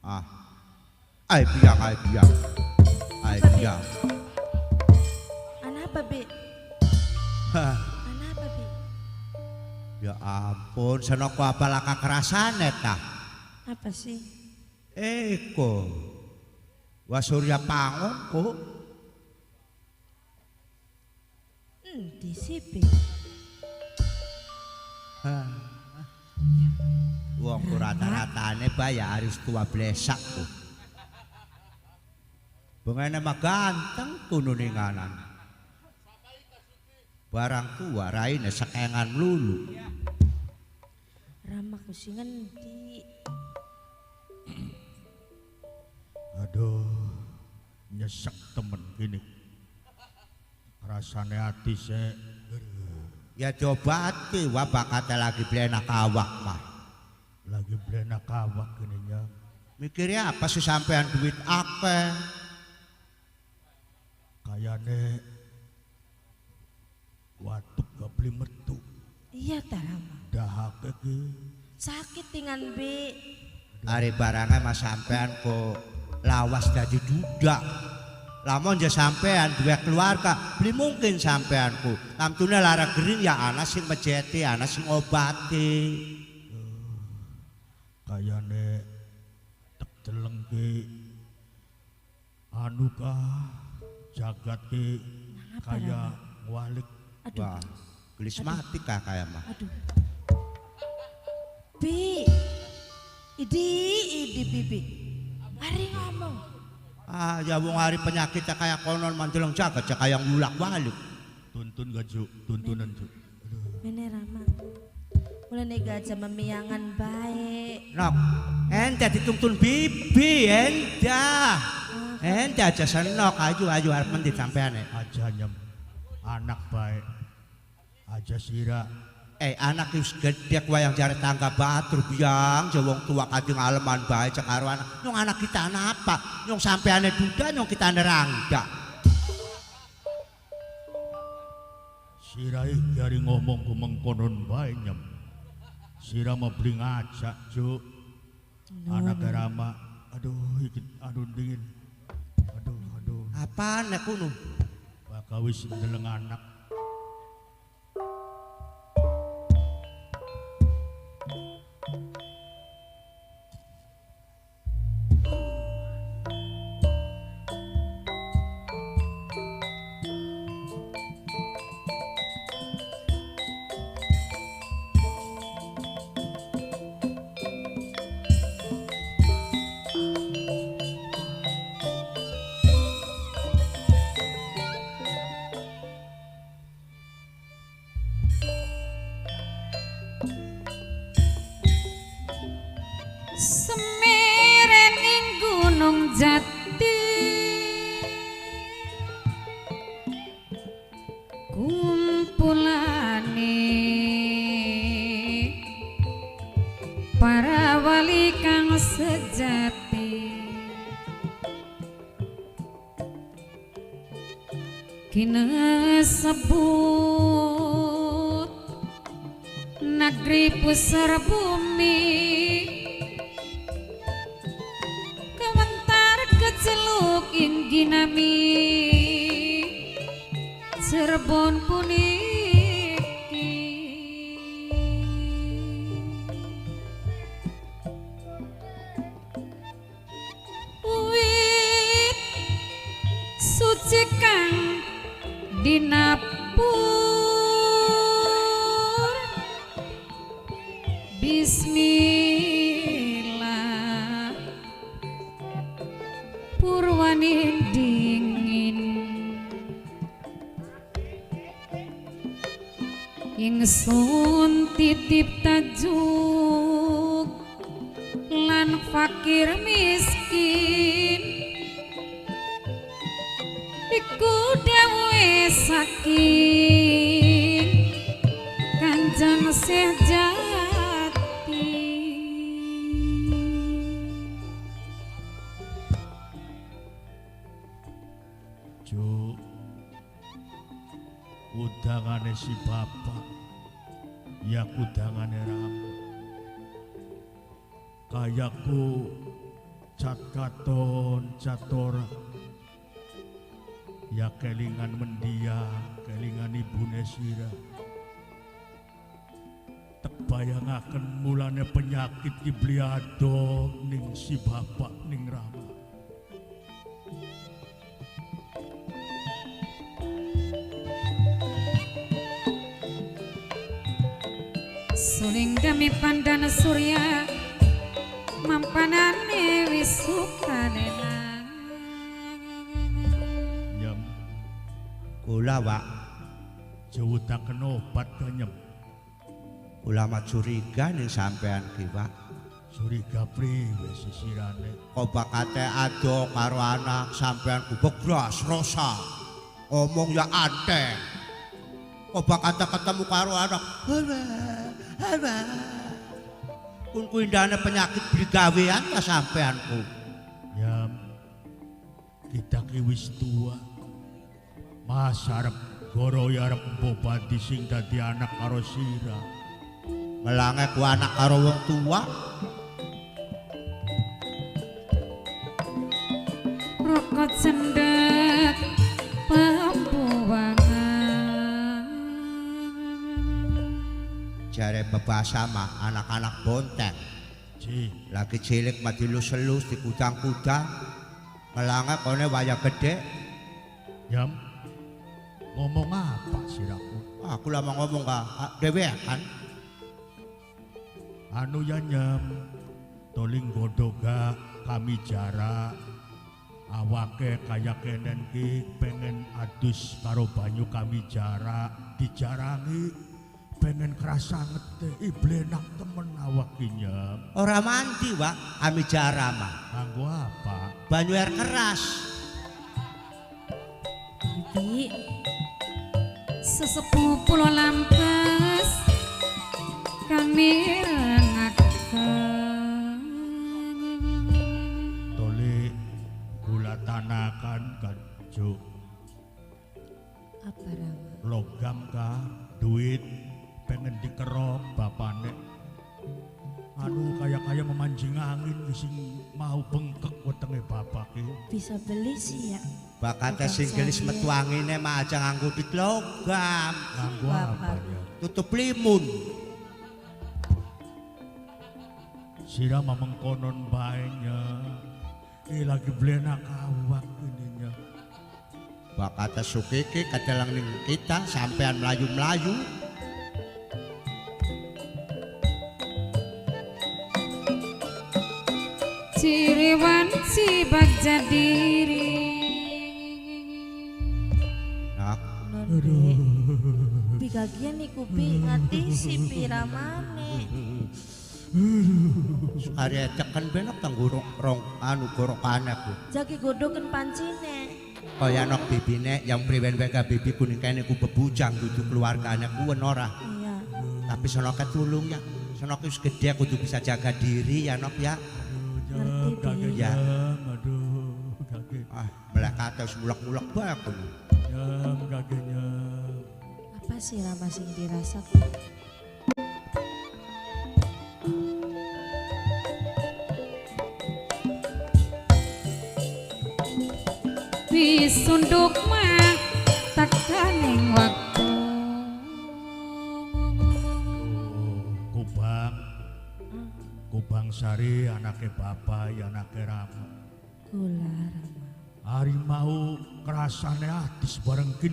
Ah, ay biang, ay biang, ay Apa, Bi? biang. Anak apa, Bi? Hah, Anak apa, Bi? ya ampun, sana ko apala kakerasan eta. Apa sih? Eko, wasurya pangon ko. Di sih, Bi. Hah. Wong ku rata-ratane bayar harus tua blesak ku. Bengene mah ganteng kununinganan. Barang tua raine sekengan lulu. Rama kusingan di Aduh, nyesek temen gini. Rasane hati saya. Ya coba ati wa bakate lagi blenak awak mah. Lagi blenak awak gini nya. Mikirnya apa sih sampean duit akeh? Kayane watuk gak beli metu. iya ta Rama. Dahake ki. Sakit dengan Bi. Ari barangnya mas sampean kok lawas jadi dudak. Lamun je sampean duwe keluarga, beli mungkin sampeanku. Lamtune lara gering ya ana sing mejeti, ana sing obati. Kayane tek deleng ki. Anu kah jagat ki kaya walik. Aduh, Wah, gelis mati kah kaya mah. aduh. Bi. Idi Bibi. Hari ngomong. Ah, ya wong hari penyakitnya kayak konon mandeleng jagat, kayak ngulak-walik. Tuntun gak Ju, tuntunan Ju. Mene Rama. Mulai nega aja memiangan baik. Nok, ente dituntun bibi, ente aja senok, aju harap mendit sampean. Aja nyem anak baik. Aja sira. Anak wis gedhe wayang jare tangga batur biang wong tua kajeng aleman bae cek karo anak. Nyong anak kita apa? Nyong sampeane duda nyong kita nerangga. Sirai dari ngomong ku mengkonon bae nyem. Sira mah beli ngajak Ju. Anak Rama. Aduh iki aduh dingin. Aduh. Apaan nek kuno? Bakal wis ndeleng anak. Semeren ing Gunung Jati kumpulane para wali kang sejati kinesebut negeri pusar bumi keceluk inggi nami Cirebon puniki wit suci kang dinapur bismillah purwaning dingin ingsun titip tajuk lan fakir miskin iku dewe saking Kanjeng Sejati. Ju udangane si bapak ya udangane Rama kayaku cat katon catora ya kelingan mendia kelingan ibune sira tek bayangaken mulane penyakit dibliado ning si bapak ning Rama suling dami pandana surya mampanane wisukanena nyem Kula Wak, jewutaken obat ka nyem kula mah curiga ning sampean ki Wak. curiga priwe sisirane Kok bakate ado karo anak sampean begras rosa. Omong ya anteng. Kok bakate ketemu karo anak. Haba. Kun kuindane penyakit brigawean ta sampeanku. nyem kita ki wis tua mas arep goro ya arep mbobati sing dadi anak karo sira Melange ku anak karo wong tua. rokot sendek pembuangan Jare bebasa mah anak-anak bonteng. Ci, Lagi cilik mah dilus-elus di kudang-kudang. Melange kone waya gede. nyem ngomong apa siraku Aku lama ngomong ka dhewean. anu ya nyem toling godoga kami jara awake kaya kenen ki pengen adus karo banyu kami jara dijarangi pengen kerasa ngete iblenak temen awak ki nyem Ora mandi Wak, kami jara mah. kanggo apa Banyu air keras. Bi sesepuh pulau Lampes kami rengaken tole gula tanakan kanjo Apa Rama? logam ka duit pengen dikerok bapane anu kaya memancing angin sing mau bengkek wetenge bapake Bisa beli sih ya. Bakate sing gelis metu angine mah aja nganggo duit logam. kanggo apa ya Tutup limun. sira mamengkonon bae nya lagi blenak awak ininya Bakate sukiki kadalang ning kita sampean melayu-melayu. ciriwan cibak jadiri Nah, Non Bi. Bi kagian iku Bi ngerti si Bi Ramane. are tekan benak tang rong anu gorokane ku. Jagi godoken pancine. Kaya nok bibine yang priwen wae ka bibi kuning kene ku bebujang dudu keluargane kuwen ora. Iya. Tapi sonoke tulung ya. Sonoke wis gede kudu bisa jaga diri ya nok ya. Ngerti, Bi. kakek Ya. jam aduh kakek Ah, melekate wis mulak-mulak bae aku. jam kakeknya Apa sih Rama sing dirasa? disunduk mah tekaning waktu Kubang Sari anake bapak anake Rama Gula Rama. harimau kerasane atis bareng ki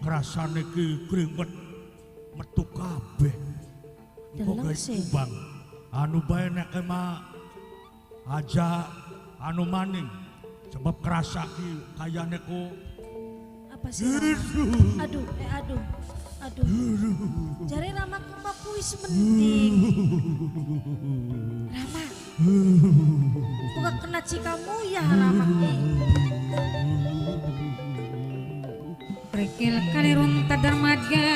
kerasane ki keringet metu kabeh Deleng sih. Kubang anu bae nek mah aja anu maning sebab kerasa ki kayane ku Apa sih Rama? Aduh, aduh. Jare Rama kumaku wis mending. Rama. Buka kena cikamu ya Rama ki. Rekil kalirun tadarmaga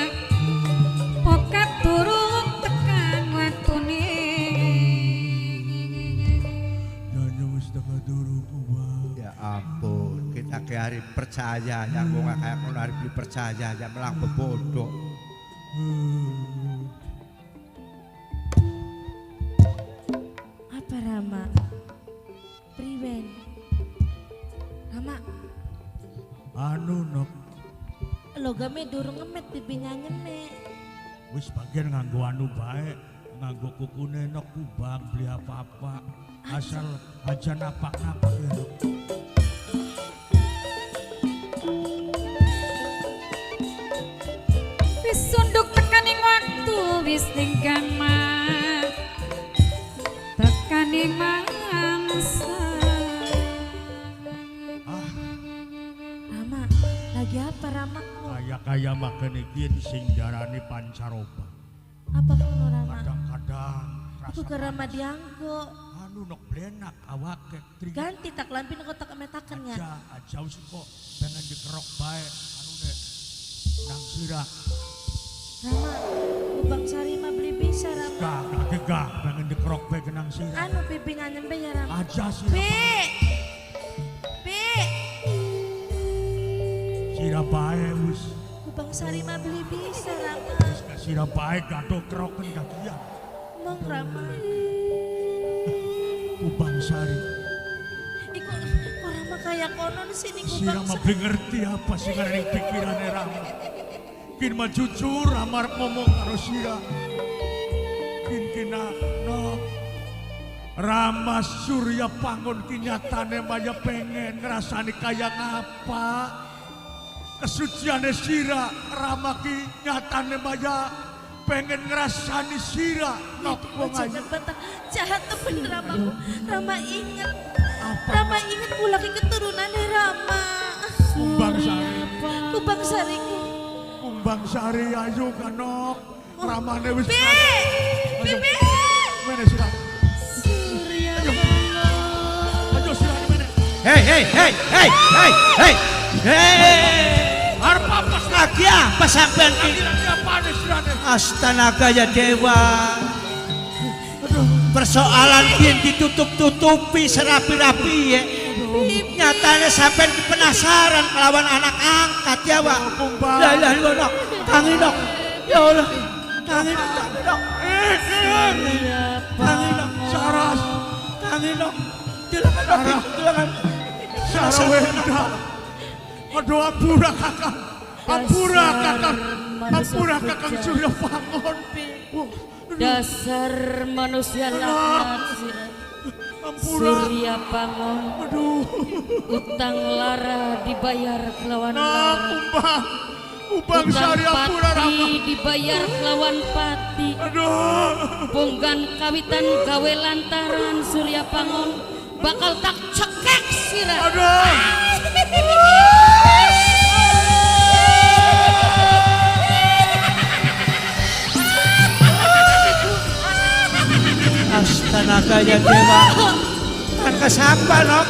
pokat turun tekan waktune nyanyi wis tengah dulu Kubang Ya ampun, kita ke hari percaya ya gua nggak kayak ngono hari beli percaya ya melang bebodoh. Apa Rama? Ben. Rama, Anu nok logame durung ngemet pipinya nyeme. wis bagian nganggo anu bae, nganggo kukune nok kubang beli apa-apa. Asal aja napak-napak ya nok. Wis sunduk tekaning waktu wis tingkan mah tekaning mangsa. Rama, lagi apa Rama? Kaya makan ikin sing darani pancaroba. Apa kuno Rama? Kadang-kadang Aku ke Rama dianggo. anu nok blenak awake tri Ganti tak lampin kotak emetakan ya. aja wis kok pengen dikerok bae anu nek nang sira. Rama, Bang Sari mah beli bisa Rama. Gak pengen dikerok bae ke nang sira. Anu pipinya nyembe ya Rama. Aja sira. Pi. Sira bae wis. Bang Sari mah beli bisa Rama. Wis ka sira bae gaduh keroken kagian. Mong Rama. Kubang Sari. Iku Rama kayak konon di sini Sira Bang mah Sari. ngerti apa sing ngarani pikirane Rama. Kin mah jujur amar ngomong karo sira. Kina no Rama Surya Pangon kinyatane maya pengen ngrasani kaya ngapa. Kesuciane sira Rama ki nyatane maya pengen ngrasani sira nok wong ayu. Jangan bantah jahat temen Rama. Rama inget. Rama inget pula ke keturunan Rama. Kumbang Sari. Bang Sari ku. Kumbang Sari ayo kanok. Ramane wis Pi. Pi. mene sira. Surya Ayo sira mene. Hei. Arep apa Lagi apa sampean ki? lagi apane sirane? Astaga ya dewa. Persoalan kian ditutup-tutupi serapi-rapi ya. Nyatanya sampean ki penasaran melawan anak angkat ya Wak. Kumbang. La ilaha illallah. Tangi dok. Ya Allah. Tangi dok. Tangi dok. Saras. Tangi dok. Silakan dok. Silakan. Sarawenda. Aduh apura kakak. Apura kakak. Apura kakak Surya Pangon. Dasar manusia laknat sirah. Ampura. Surya Pangon, Aduh. utang lara dibayar kelawan Nah, lara. kumbang. Kumbang Utang Sari apura Rama. pati dibayar kelawan pati. Aduh. Bonggan kawitan gawe lantaran Surya Pangon bakal tak cekek sirah. Aduh. Astaga ya dewa. Kan kesapa nok?